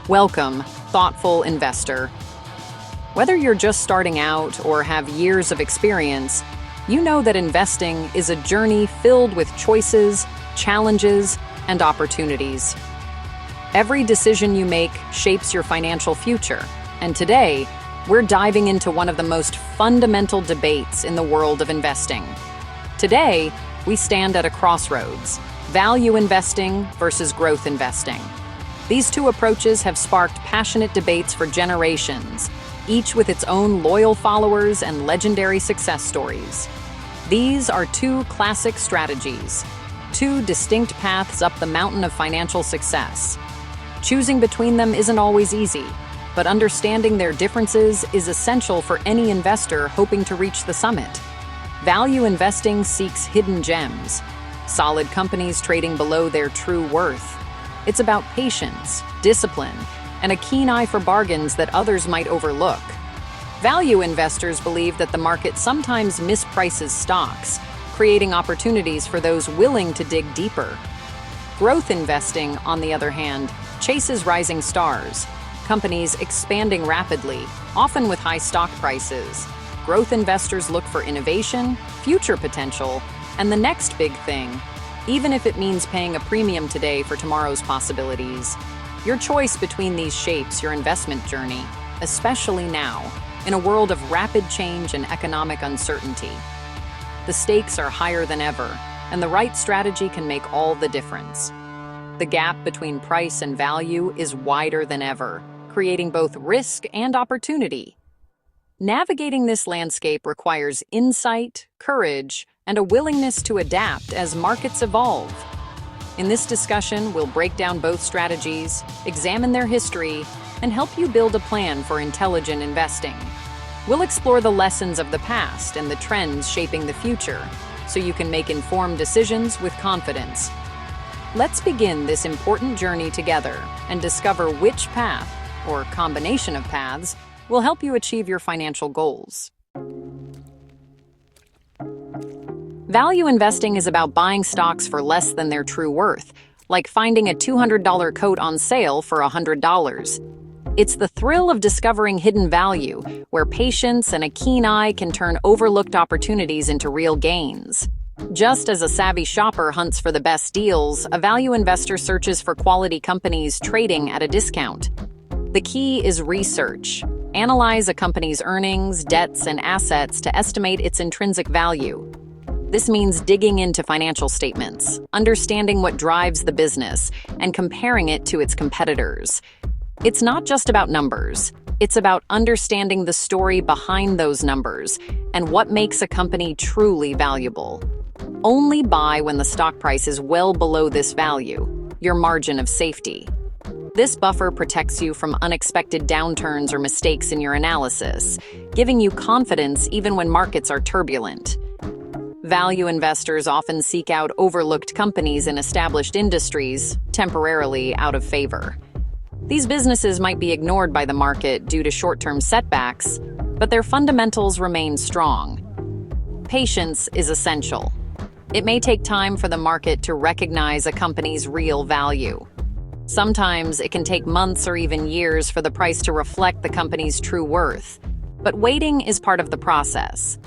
Welcome, thoughtful investor. Whether you're just starting out or have years of experience, you know that investing is a journey filled with choices, challenges, and opportunities. Every decision you make shapes your financial future, and today, we're diving into one of the most fundamental debates in the world of investing. Today, we stand at a crossroads: value investing versus growth investing. These two approaches have sparked passionate debates for generations, each with its own loyal followers and legendary success stories. These are two classic strategies, two distinct paths up the mountain of financial success. Choosing between them isn't always easy, but understanding their differences is essential for any investor hoping to reach the summit. Value investing seeks hidden gems, solid companies trading below their true worth. It's about patience, discipline, and a keen eye for bargains that others might overlook. Value investors believe that the market sometimes misprices stocks, creating opportunities for those willing to dig deeper. Growth investing, on the other hand, chases rising stars, companies expanding rapidly, often with high stock prices. Growth investors look for innovation, future potential, and the next big thing, even if it means paying a premium today for tomorrow's possibilities. Your choice between these shapes your investment journey, especially now, in a world of rapid change and economic uncertainty. The stakes are higher than ever, and the right strategy can make all the difference. The gap between price and value is wider than ever, creating both risk and opportunity. Navigating this landscape requires insight, courage, and a willingness to adapt as markets evolve. In this discussion, we'll break down both strategies, examine their history, and help you build a plan for intelligent investing. We'll explore the lessons of the past and the trends shaping the future, so you can make informed decisions with confidence. Let's begin this important journey together and discover which path, or combination of paths, will help you achieve your financial goals. Value investing is about buying stocks for less than their true worth, like finding a $200 coat on sale for $100. It's the thrill of discovering hidden value, where patience and a keen eye can turn overlooked opportunities into real gains. Just as a savvy shopper hunts for the best deals, a value investor searches for quality companies trading at a discount. The key is research. Analyze a company's earnings, debts, and assets to estimate its intrinsic value. This means digging into financial statements, understanding what drives the business, and comparing it to its competitors. It's not just about numbers. It's about understanding the story behind those numbers and what makes a company truly valuable. Only buy when the stock price is well below this value, your margin of safety. This buffer protects you from unexpected downturns or mistakes in your analysis, giving you confidence even when markets are turbulent. Value investors often seek out overlooked companies in established industries, temporarily out of favor. These businesses might be ignored by the market due to short-term setbacks, but their fundamentals remain strong. Patience is essential. It may take time for the market to recognize a company's real value. Sometimes it can take months or even years for the price to reflect the company's true worth, but waiting is part of the process.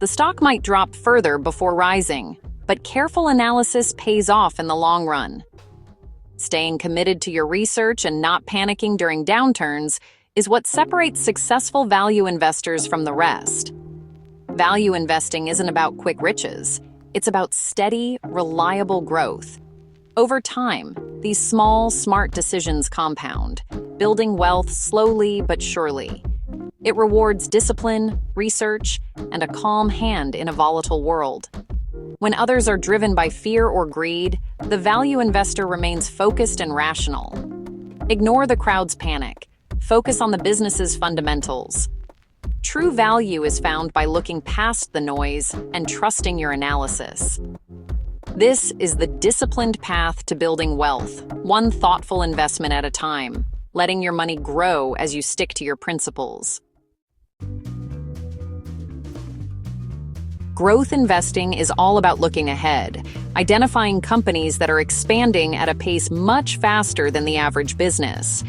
The stock might drop further before rising, but careful analysis pays off in the long run. Staying committed to your research and not panicking during downturns is what separates successful value investors from the rest. Value investing isn't about quick riches. It's about steady, reliable growth. Over time, these small, smart decisions compound, building wealth slowly but surely. It rewards discipline, research, and a calm hand in a volatile world. When others are driven by fear or greed, the value investor remains focused and rational. Ignore the crowd's panic. Focus on the business's fundamentals. True value is found by looking past the noise and trusting your analysis. This is the disciplined path to building wealth, one thoughtful investment at a time, letting your money grow as you stick to your principles. Growth investing is all about looking ahead, identifying companies that are expanding at a pace much faster than the average business.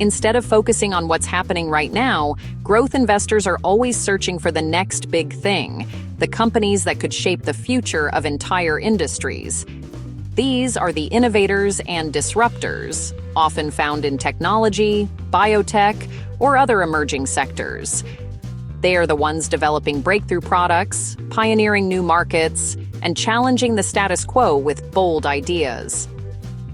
Instead of focusing on what's happening right now, growth investors are always searching for the next big thing, the companies that could shape the future of entire industries. These are the innovators and disruptors, often found in technology, biotech, or other emerging sectors. They are the ones developing breakthrough products, pioneering new markets, and challenging the status quo with bold ideas.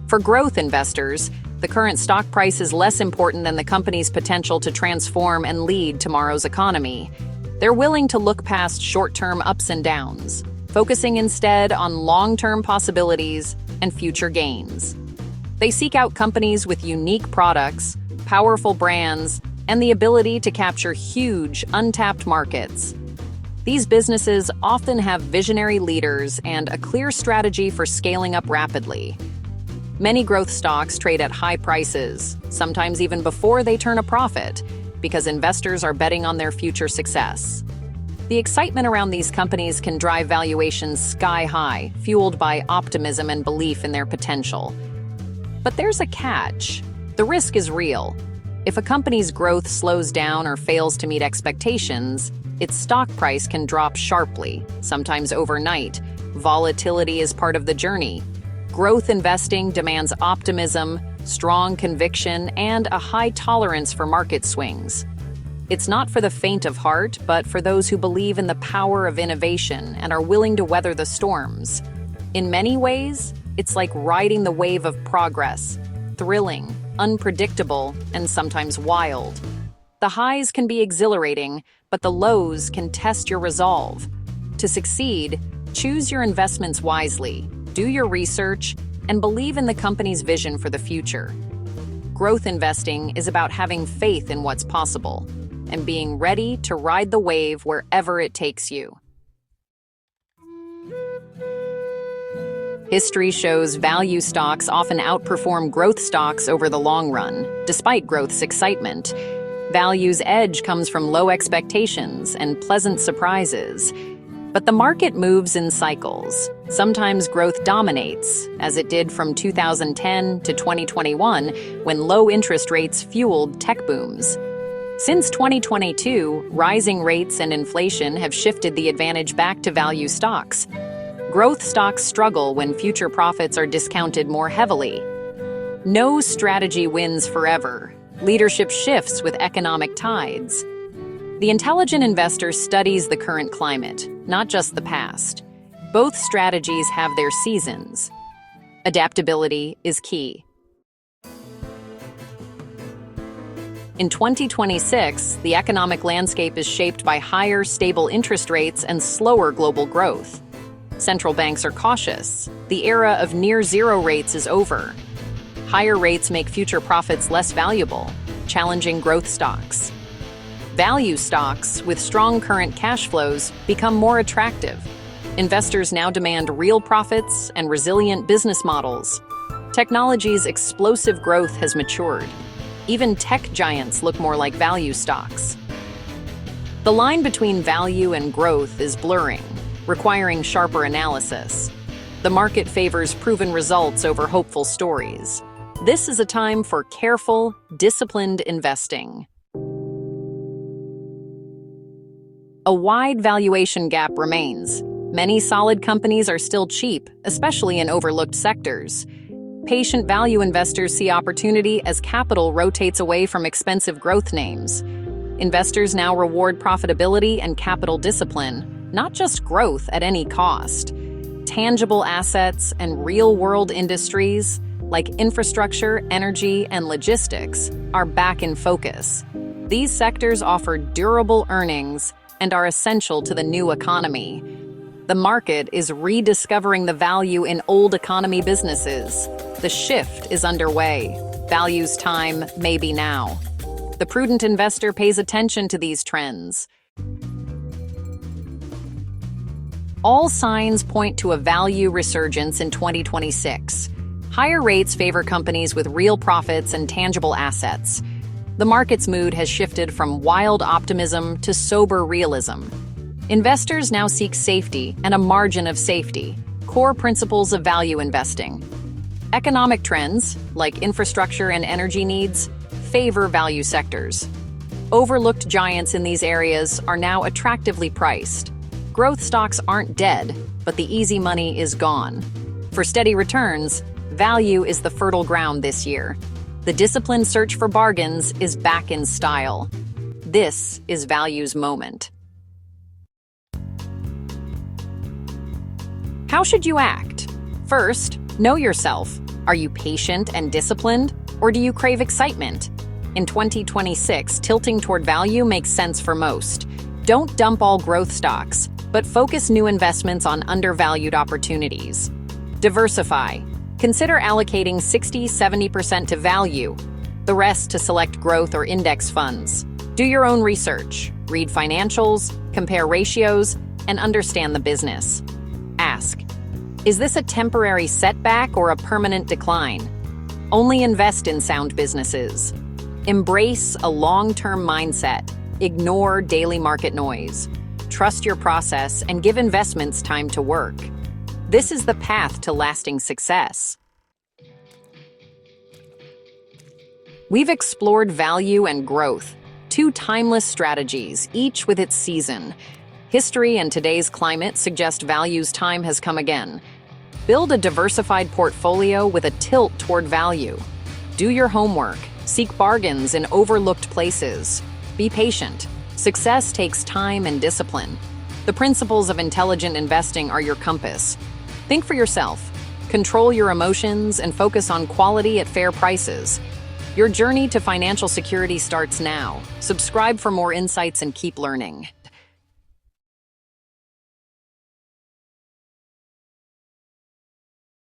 For growth investors, the current stock price is less important than the company's potential to transform and lead tomorrow's economy. They're willing to look past short-term ups and downs, focusing instead on long-term possibilities and future gains. They seek out companies with unique products, powerful brands, and the ability to capture huge, untapped markets. These businesses often have visionary leaders and a clear strategy for scaling up rapidly. Many growth stocks trade at high prices, sometimes even before they turn a profit, because investors are betting on their future success. The excitement around these companies can drive valuations sky high, fueled by optimism and belief in their potential. But there's a catch. The risk is real. If a company's growth slows down or fails to meet expectations, its stock price can drop sharply, sometimes overnight. Volatility is part of the journey. Growth investing demands optimism, strong conviction, and a high tolerance for market swings. It's not for the faint of heart, but for those who believe in the power of innovation and are willing to weather the storms. In many ways, it's like riding the wave of progress, thrilling, unpredictable, and sometimes wild. The highs can be exhilarating, but the lows can test your resolve. To succeed, choose your investments wisely, do your research, and believe in the company's vision for the future. Growth investing is about having faith in what's possible and being ready to ride the wave wherever it takes you. History shows value stocks often outperform growth stocks over the long run, despite growth's excitement. Value's edge comes from low expectations and pleasant surprises. But the market moves in cycles. Sometimes growth dominates, as it did from 2010 to 2021, when low interest rates fueled tech booms. Since 2022, rising rates and inflation have shifted the advantage back to value stocks. Growth stocks struggle when future profits are discounted more heavily. No strategy wins forever. Leadership shifts with economic tides. The intelligent investor studies the current climate, not just the past. Both strategies have their seasons. Adaptability is key. In 2026, the economic landscape is shaped by higher, stable interest rates and slower global growth. Central banks are cautious. The era of near-zero rates is over. Higher rates make future profits less valuable, challenging growth stocks. Value stocks, with strong current cash flows, become more attractive. Investors now demand real profits and resilient business models. Technology's explosive growth has matured. Even tech giants look more like value stocks. The line between value and growth is blurring, requiring sharper analysis. The market favors proven results over hopeful stories. This is a time for careful, disciplined investing. A wide valuation gap remains. Many solid companies are still cheap, especially in overlooked sectors. Patient value investors see opportunity as capital rotates away from expensive growth names. Investors now reward profitability and capital discipline, not just growth at any cost. Tangible assets and real-world industries, like infrastructure, energy, and logistics, are back in focus. These sectors offer durable earnings and are essential to the new economy. The market is rediscovering the value in old economy businesses. The shift is underway. Value's time may be now. The prudent investor pays attention to these trends. All signs point to a value resurgence in 2026. Higher rates favor companies with real profits and tangible assets. The market's mood has shifted from wild optimism to sober realism. Investors now seek safety and a margin of safety, core principles of value investing. Economic trends, like infrastructure and energy needs, favor value sectors. Overlooked giants in these areas are now attractively priced. Growth stocks aren't dead, but the easy money is gone. For steady returns, value is the fertile ground this year. The disciplined search for bargains is back in style. This is value's moment. How should you act? First, know yourself. Are you patient and disciplined, or do you crave excitement? In 2026, tilting toward value makes sense for most. Don't dump all growth stocks, but focus new investments on undervalued opportunities. Diversify. Consider allocating 60–70% to value, the rest to select growth or index funds. Do your own research, read financials, compare ratios, and understand the business. Ask, is this a temporary setback or a permanent decline? Only invest in sound businesses. Embrace a long-term mindset. Ignore daily market noise. Trust your process and give investments time to work. This is the path to lasting success. We've explored value and growth, two timeless strategies, each with its season. History and today's climate suggest value's time has come again. Build a diversified portfolio with a tilt toward value. Do your homework. Seek bargains in overlooked places. Be patient. Success takes time and discipline. The principles of intelligent investing are your compass. Think for yourself. Control your emotions and focus on quality at fair prices. Your journey to financial security starts now. Subscribe for more insights and keep learning.